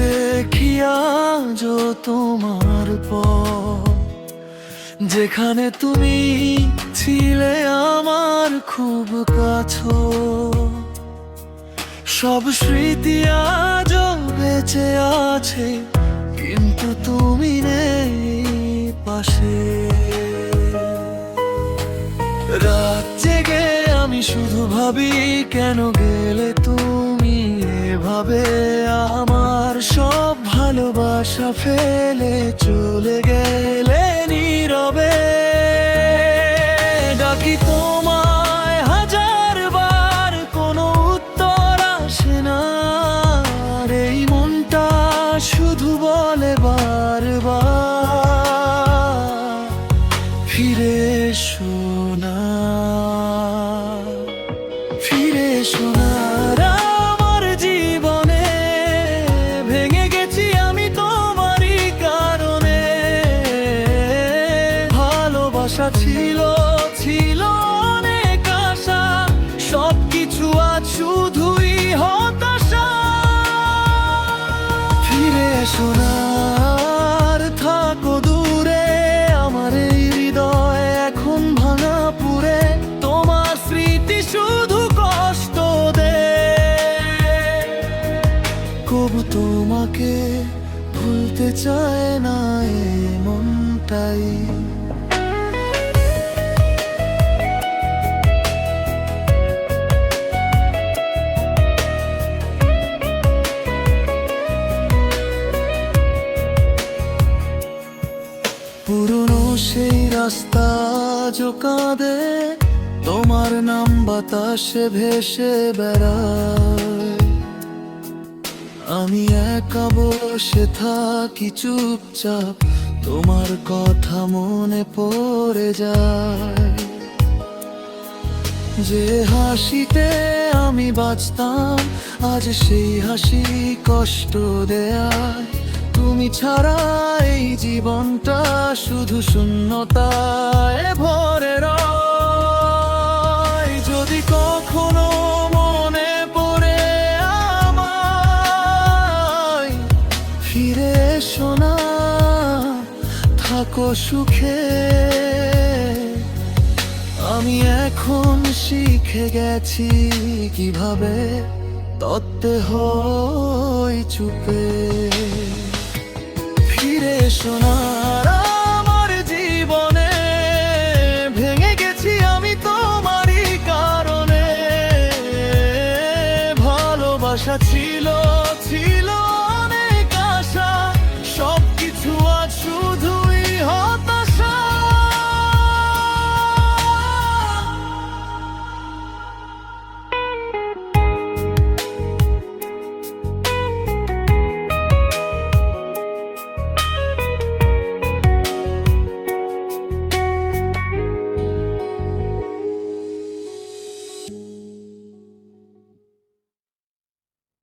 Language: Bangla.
দেখি আজ তোমার পথ, যেখানে তুমি ছিলে আমার খুব কাছে। সব স্মৃতি আজ বেঁচে আছে, কিন্তু তুমি নেই পাশে। রাত জেগে আমি শুধু ভাবি, কেন গেলে তুমি এভাবে? আমার সব ভালোবাসা ফেলে চলে গেলে নীরবে। ডাকি তোমায় হাজার বার, কোনো উত্তর আসে না। আর এই মনটা শুধু বলে বারবার, ফিরে এসো না, ফিরে এসো না। আমার জীবনে ভেঙে গেছি আমি তোমারই কারণে। ভালোবাসা ছিল অনেক আশা, সবকিছু আজ শুধুই হতাশা। ফিরে এসো না, আর থাকো দূরে। আমার এই হৃদয় এখন ভাঙা পুরে, তোমার স্মৃতি শুধু কষ্ট দেয়। কবু তোমাকে ভুলতে চায় না এ মনটাই। পুরনো সেই রাস্তা আজও কাঁদে, তোমার নাম বাতাসে ভেসে বেড়ায়। আমি একা বসে থাকি চুপচাপ, তোমার কথা মনে পড়ে যায়। যে হাসিতে আমি বাঁচতাম, আজ সেই হাসি কষ্ট দেয়। তুমি ছাড়া এই জীবনটা শুধু শূন্যতায় ভরে রয়। যদি কখনো মনে পড়ে আমায়, ফিরে এসো না, থাকো সুখে। আমি এখন শিখে গেছি কিভাবে তত্ত্বে হই চুপে। ফিরে এসো না।